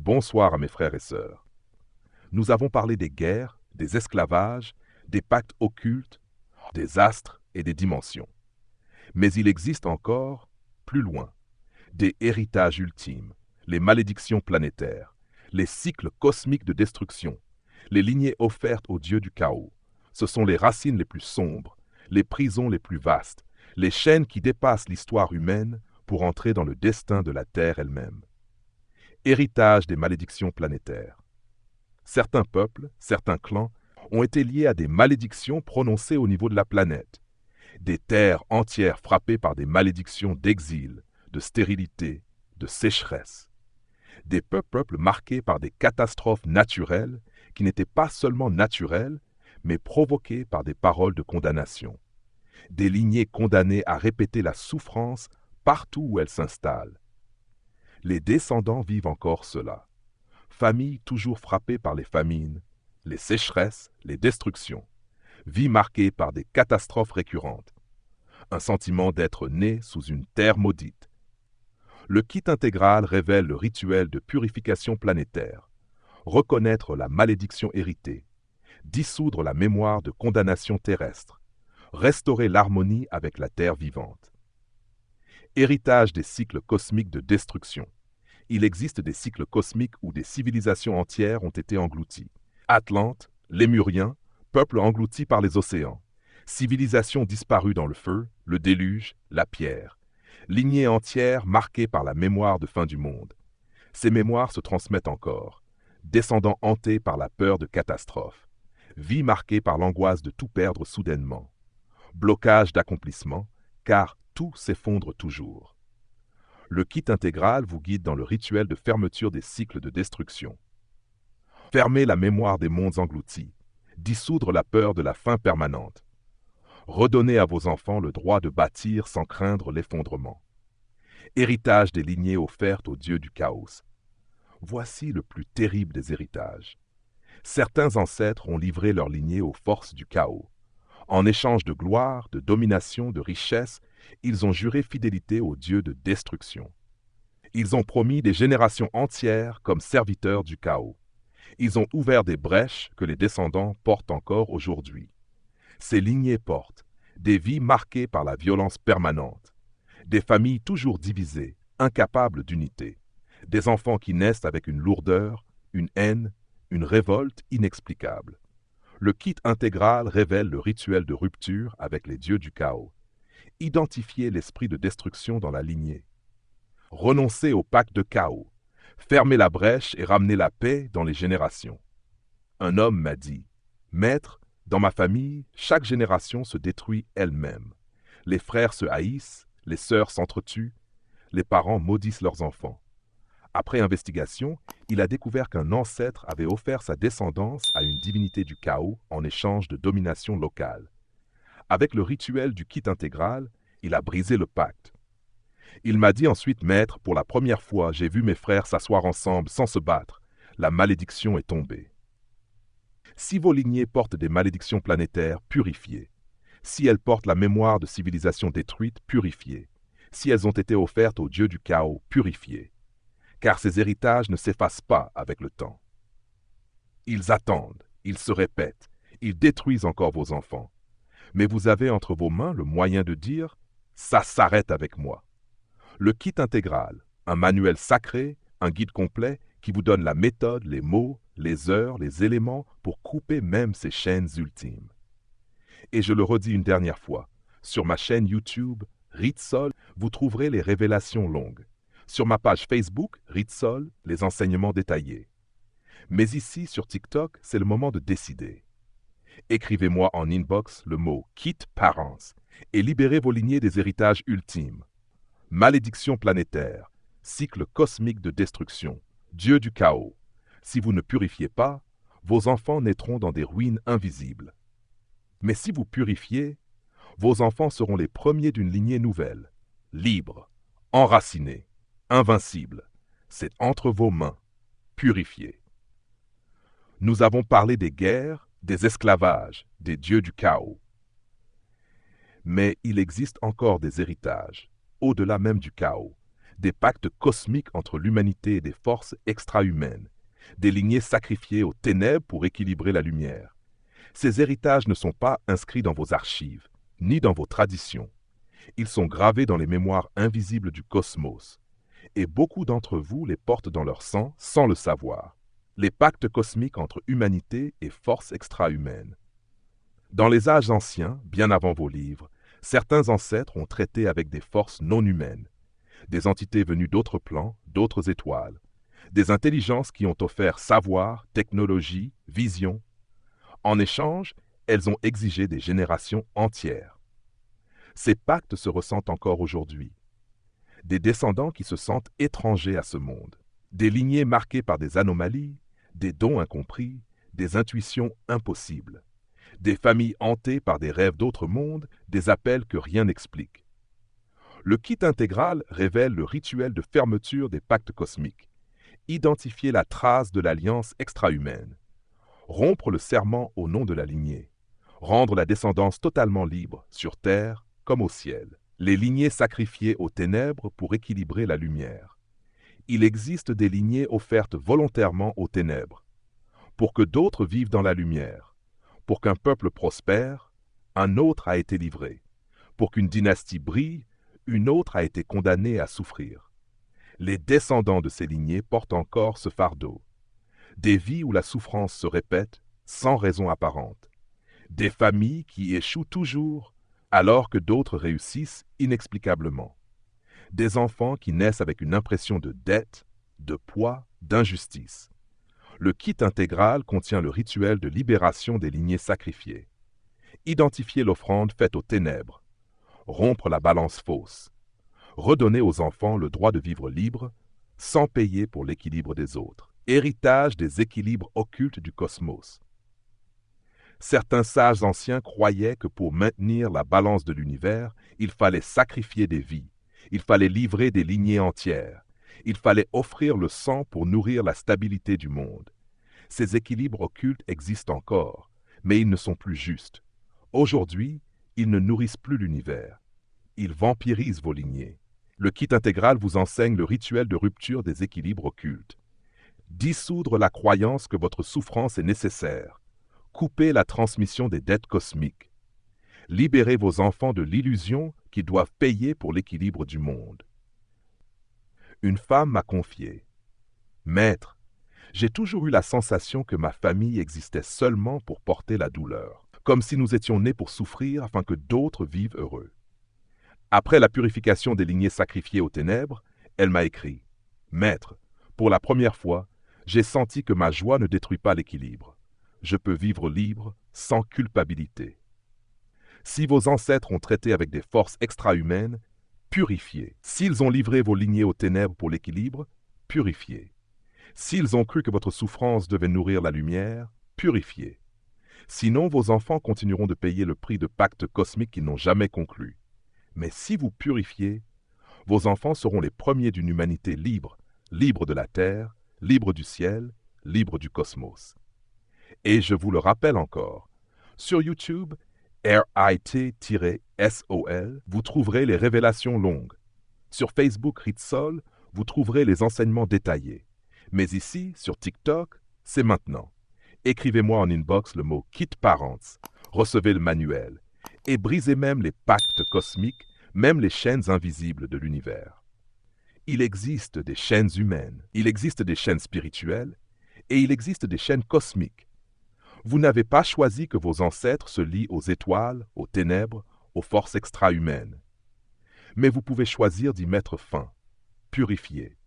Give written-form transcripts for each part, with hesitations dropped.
Bonsoir à mes frères et sœurs. Nous avons parlé des guerres, des esclavages, des pactes occultes, des astres et des dimensions. Mais il existe encore, plus loin, des héritages ultimes, les malédictions planétaires, les cycles cosmiques de destruction, les lignées offertes aux dieux du chaos. Ce sont les racines les plus sombres, les prisons les plus vastes, les chaînes qui dépassent l'histoire humaine pour entrer dans le destin de la Terre elle-même. Héritage des malédictions planétaires. Certains peuples, certains clans ont été liés à des malédictions prononcées au niveau de la planète. Des terres entières frappées par des malédictions d'exil, de stérilité, de sécheresse. Des peuples marqués par des catastrophes naturelles qui n'étaient pas seulement naturelles, mais provoquées par des paroles de condamnation. Des lignées condamnées à répéter la souffrance partout où elles s'installent. Les descendants vivent encore cela. Familles toujours frappées par les famines, les sécheresses, les destructions. Vie marquée par des catastrophes récurrentes. Un sentiment d'être né sous une terre maudite. Le kit intégral révèle le rituel de purification planétaire. Reconnaître la malédiction héritée. Dissoudre la mémoire de condamnation terrestre. Restaurer l'harmonie avec la terre vivante. Héritage des cycles cosmiques de destruction. Il existe des cycles cosmiques où des civilisations entières ont été englouties. Atlante, Lémuriens, peuples engloutis par les océans. Civilisations disparues dans le feu, le déluge, la pierre. Lignées entières marquées par la mémoire de fin du monde. Ces mémoires se transmettent encore. Descendants hantés par la peur de catastrophes. Vie marquée par l'angoisse de tout perdre soudainement. Blocage d'accomplissement, car tout s'effondre toujours. Le kit intégral vous guide dans le rituel de fermeture des cycles de destruction. Fermer la mémoire des mondes engloutis, dissoudre la peur de la fin permanente. Redonner à vos enfants le droit de bâtir sans craindre l'effondrement. Héritage des lignées offertes aux dieux du chaos. Voici le plus terrible des héritages. Certains ancêtres ont livré leur lignée aux forces du chaos. En échange de gloire, de domination, de richesse, ils ont juré fidélité aux dieux de destruction. Ils ont promis des générations entières comme serviteurs du chaos. Ils ont ouvert des brèches que les descendants portent encore aujourd'hui. Ces lignées portent des vies marquées par la violence permanente, des familles toujours divisées, incapables d'unité, des enfants qui naissent avec une lourdeur, une haine, une révolte inexplicable. Le kit intégral révèle le rituel de rupture avec les dieux du chaos. Identifier l'esprit de destruction dans la lignée. Renoncer au pacte de chaos. Fermer la brèche et ramener la paix dans les générations. Un homme m'a dit, « Maître, dans ma famille, chaque génération se détruit elle-même. Les frères se haïssent, les sœurs s'entretuent, les parents maudissent leurs enfants. » Après investigation, il a découvert qu'un ancêtre avait offert sa descendance à une divinité du chaos en échange de domination locale. Avec le rituel du kit intégral, il a brisé le pacte. Il m'a dit ensuite, « Maître, pour la première fois, j'ai vu mes frères s'asseoir ensemble sans se battre. La malédiction est tombée. » Si vos lignées portent des malédictions planétaires, purifiées. Si elles portent la mémoire de civilisations détruites, purifiées. Si elles ont été offertes aux dieux du chaos, purifiées. Car ces héritages ne s'effacent pas avec le temps. Ils attendent, ils se répètent, ils détruisent encore vos enfants. Mais vous avez entre vos mains le moyen de dire « ça s'arrête avec moi ». Le kit intégral, un manuel sacré, un guide complet qui vous donne la méthode, les mots, les heures, les éléments pour couper même ces chaînes ultimes. Et je le redis une dernière fois, sur ma chaîne YouTube, Ritsol, vous trouverez les révélations longues. Sur ma page Facebook, Ritsol, les enseignements détaillés. Mais ici, sur TikTok, c'est le moment de décider. Écrivez-moi en inbox le mot « Kit Parents » et libérez vos lignées des héritages ultimes. Malédiction planétaire, cycle cosmique de destruction, dieu du chaos. Si vous ne purifiez pas, vos enfants naîtront dans des ruines invisibles. Mais si vous purifiez, vos enfants seront les premiers d'une lignée nouvelle, libre, enracinée, invincible. C'est entre vos mains, purifiez. Nous avons parlé des guerres, des esclavages, des dieux du chaos. Mais il existe encore des héritages, au-delà même du chaos, des pactes cosmiques entre l'humanité et des forces extra-humaines, des lignées sacrifiées aux ténèbres pour équilibrer la lumière. Ces héritages ne sont pas inscrits dans vos archives, ni dans vos traditions. Ils sont gravés dans les mémoires invisibles du cosmos, et beaucoup d'entre vous les portent dans leur sang sans le savoir. Les pactes cosmiques entre humanité et forces extra-humaines. Dans les âges anciens, bien avant vos livres, certains ancêtres ont traité avec des forces non humaines, des entités venues d'autres plans, d'autres étoiles, des intelligences qui ont offert savoir, technologie, vision. En échange, elles ont exigé des générations entières. Ces pactes se ressentent encore aujourd'hui. Des descendants qui se sentent étrangers à ce monde, des lignées marquées par des anomalies, des dons incompris, des intuitions impossibles, des familles hantées par des rêves d'autres mondes, des appels que rien n'explique. Le kit intégral révèle le rituel de fermeture des pactes cosmiques, identifier la trace de l'alliance extra-humaine, rompre le serment au nom de la lignée, rendre la descendance totalement libre, sur terre comme au ciel, les lignées sacrifiées aux ténèbres pour équilibrer la lumière. Il existe des lignées offertes volontairement aux ténèbres, pour que d'autres vivent dans la lumière, pour qu'un peuple prospère, un autre a été livré, pour qu'une dynastie brille, une autre a été condamnée à souffrir. Les descendants de ces lignées portent encore ce fardeau. Des vies où la souffrance se répète sans raison apparente. Des familles qui échouent toujours alors que d'autres réussissent inexplicablement. Des enfants qui naissent avec une impression de dette, de poids, d'injustice. Le kit intégral contient le rituel de libération des lignées sacrifiées. Identifier l'offrande faite aux ténèbres. Rompre la balance fausse. Redonner aux enfants le droit de vivre libre, sans payer pour l'équilibre des autres. Héritage des équilibres occultes du cosmos. Certains sages anciens croyaient que pour maintenir la balance de l'univers, il fallait sacrifier des vies, il fallait livrer des lignées entières, il fallait offrir le sang pour nourrir la stabilité du monde. Ces équilibres occultes existent encore, mais ils ne sont plus justes. Aujourd'hui, ils ne nourrissent plus l'univers. Ils vampirisent vos lignées. Le kit intégral vous enseigne le rituel de rupture des équilibres occultes. Dissoudre la croyance que votre souffrance est nécessaire. Couper la transmission des dettes cosmiques. Libérez vos enfants de l'illusion qu'ils doivent payer pour l'équilibre du monde. Une femme m'a confié: « Maître, j'ai toujours eu la sensation que ma famille existait seulement pour porter la douleur, comme si nous étions nés pour souffrir afin que d'autres vivent heureux. » Après la purification des lignées sacrifiées aux ténèbres, elle m'a écrit: « Maître, pour la première fois, j'ai senti que ma joie ne détruit pas l'équilibre. Je peux vivre libre, sans culpabilité. » Si vos ancêtres ont traité avec des forces extra-humaines, purifiez. S'ils ont livré vos lignées aux ténèbres pour l'équilibre, purifiez. S'ils ont cru que votre souffrance devait nourrir la lumière, purifiez. Sinon, vos enfants continueront de payer le prix de pactes cosmiques qu'ils n'ont jamais conclus. Mais si vous purifiez, vos enfants seront les premiers d'une humanité libre, libre de la terre, libre du ciel, libre du cosmos. Et je vous le rappelle encore, sur YouTube, RIT-SOL, vous trouverez les révélations longues. Sur Facebook Ritsol, vous trouverez les enseignements détaillés. Mais ici, sur TikTok, c'est maintenant. Écrivez-moi en inbox le mot Kit Parents, recevez le manuel, et brisez même les pactes cosmiques, même les chaînes invisibles de l'univers. Il existe des chaînes humaines, il existe des chaînes spirituelles, et il existe des chaînes cosmiques. Vous n'avez pas choisi que vos ancêtres se lient aux étoiles, aux ténèbres, aux forces extra-humaines. Mais vous pouvez choisir d'y mettre fin, purifier,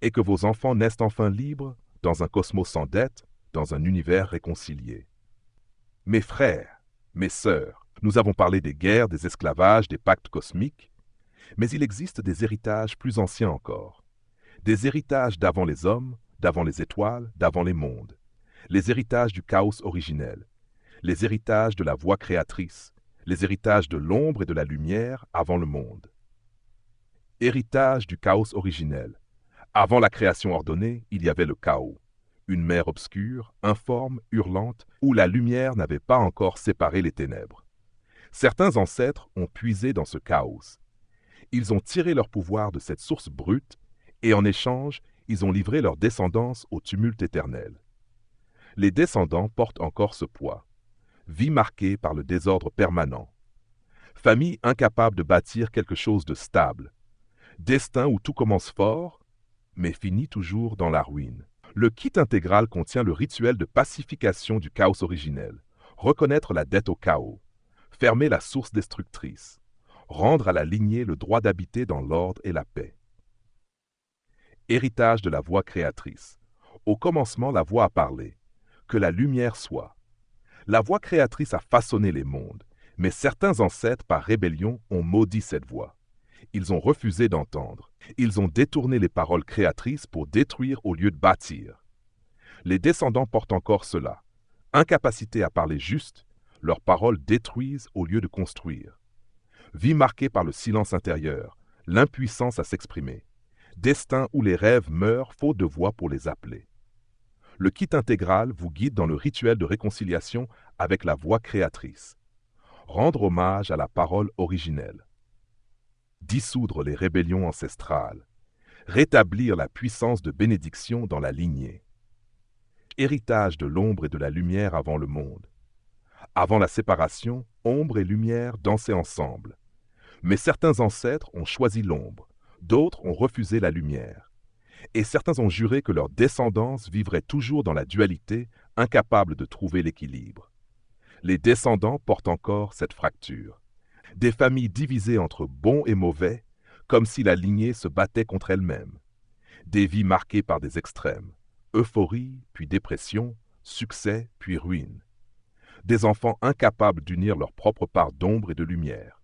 et que vos enfants naissent enfin libres, dans un cosmos sans dette, dans un univers réconcilié. Mes frères, mes sœurs, nous avons parlé des guerres, des esclavages, des pactes cosmiques, mais il existe des héritages plus anciens encore. Des héritages d'avant les hommes, d'avant les étoiles, d'avant les mondes. Les héritages du chaos originel, les héritages de la voix créatrice, les héritages de l'ombre et de la lumière avant le monde. Héritage du chaos originel. Avant la création ordonnée, il y avait le chaos. Une mer obscure, informe, hurlante, où la lumière n'avait pas encore séparé les ténèbres. Certains ancêtres ont puisé dans ce chaos. Ils ont tiré leur pouvoir de cette source brute et en échange, ils ont livré leur descendance au tumulte éternel. Les descendants portent encore ce poids. Vie marquée par le désordre permanent. Famille incapable de bâtir quelque chose de stable. Destin où tout commence fort, mais finit toujours dans la ruine. Le kit intégral contient le rituel de pacification du chaos originel. Reconnaître la dette au chaos. Fermer la source destructrice. Rendre à la lignée le droit d'habiter dans l'ordre et la paix. Héritage de la voix créatrice. Au commencement, la voix a parlé. Que la lumière soit. La voix créatrice a façonné les mondes, mais certains ancêtres, par rébellion, ont maudit cette voix. Ils ont refusé d'entendre. Ils ont détourné les paroles créatrices pour détruire au lieu de bâtir. Les descendants portent encore cela. Incapacité à parler juste, leurs paroles détruisent au lieu de construire. Vie marquée par le silence intérieur, l'impuissance à s'exprimer. Destin où les rêves meurent faute de voix pour les appeler. Le kit intégral vous guide dans le rituel de réconciliation avec la voix créatrice. Rendre hommage à la parole originelle. Dissoudre les rébellions ancestrales. Rétablir la puissance de bénédiction dans la lignée. Héritage de l'ombre et de la lumière avant le monde. Avant la séparation, ombre et lumière dansaient ensemble. Mais certains ancêtres ont choisi l'ombre, d'autres ont refusé la lumière. Et certains ont juré que leur descendance vivrait toujours dans la dualité, incapable de trouver l'équilibre. Les descendants portent encore cette fracture. Des familles divisées entre bons et mauvais, comme si la lignée se battait contre elle-même. Des vies marquées par des extrêmes, euphorie, puis dépression, succès, puis ruine. Des enfants incapables d'unir leur propre part d'ombre et de lumière.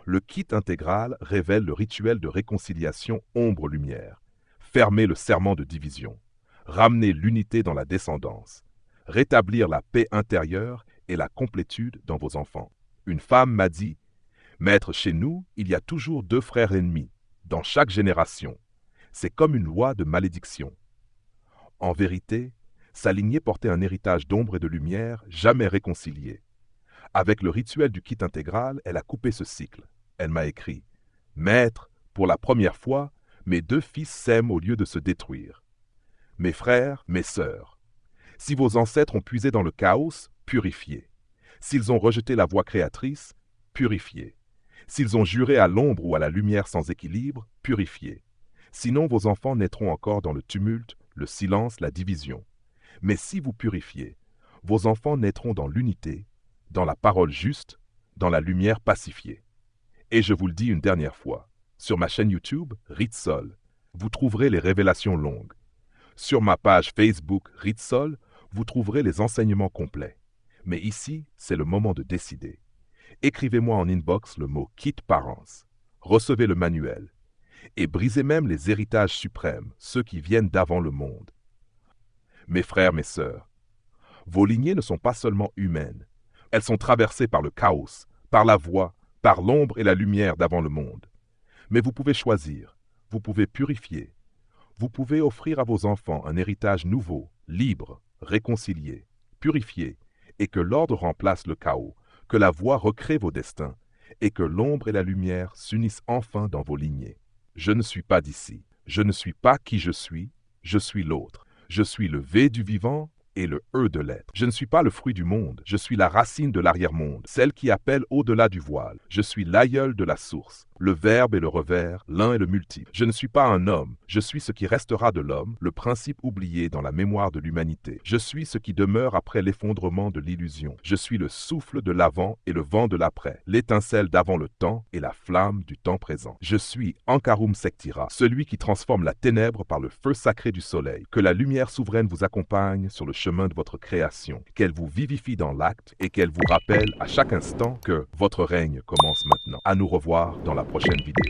Le kit intégral révèle le rituel de réconciliation ombre-lumière. Fermer le serment de division. Ramener l'unité dans la descendance. Rétablir la paix intérieure et la complétude dans vos enfants. Une femme m'a dit « Maître, chez nous, il y a toujours 2 frères ennemis, dans chaque génération. C'est comme une loi de malédiction. » En vérité, sa lignée portait un héritage d'ombre et de lumière jamais réconcilié. Avec le rituel du kit intégral, elle a coupé ce cycle. Elle m'a écrit « Maître, pour la première fois, mes 2 fils s'aiment au lieu de se détruire. Mes frères, mes sœurs, si vos ancêtres ont puisé dans le chaos, purifiez. S'ils ont rejeté la voie créatrice, purifiez. S'ils ont juré à l'ombre ou à la lumière sans équilibre, purifiez. Sinon vos enfants naîtront encore dans le tumulte, le silence, la division. Mais si vous purifiez, vos enfants naîtront dans l'unité, dans la parole juste, dans la lumière pacifiée. Et je vous le dis une dernière fois, sur ma chaîne YouTube, Ritsol, vous trouverez les révélations longues. Sur ma page Facebook, Ritsol, vous trouverez les enseignements complets. Mais ici, c'est le moment de décider. Écrivez-moi en inbox le mot « Kit Parents ». Recevez le manuel. Et brisez même les héritages suprêmes, ceux qui viennent d'avant le monde. Mes frères, mes sœurs, vos lignées ne sont pas seulement humaines. Elles sont traversées par le chaos, par la voix, par l'ombre et la lumière d'avant le monde. Mais vous pouvez choisir, vous pouvez purifier. Vous pouvez offrir à vos enfants un héritage nouveau, libre, réconcilié, purifié, et que l'ordre remplace le chaos, que la voix recrée vos destins, et que l'ombre et la lumière s'unissent enfin dans vos lignées. Je ne suis pas d'ici, je ne suis pas qui je suis l'autre. Je suis le V du vivant et le E de l'être. Je ne suis pas le fruit du monde, je suis la racine de l'arrière-monde, celle qui appelle au-delà du voile. Je suis l'aïeul de la source, le verbe et le revers, l'un et le multiple. Je ne suis pas un homme, je suis ce qui restera de l'homme, le principe oublié dans la mémoire de l'humanité. Je suis ce qui demeure après l'effondrement de l'illusion. Je suis le souffle de l'avant et le vent de l'après, l'étincelle d'avant le temps et la flamme du temps présent. Je suis Ankarum Sektira, celui qui transforme la ténèbre par le feu sacré du soleil. Que la lumière souveraine vous accompagne sur le chemin de votre création, qu'elle vous vivifie dans l'acte et qu'elle vous rappelle à chaque instant que votre règne commence maintenant. À nous revoir dans la prochaine vidéo.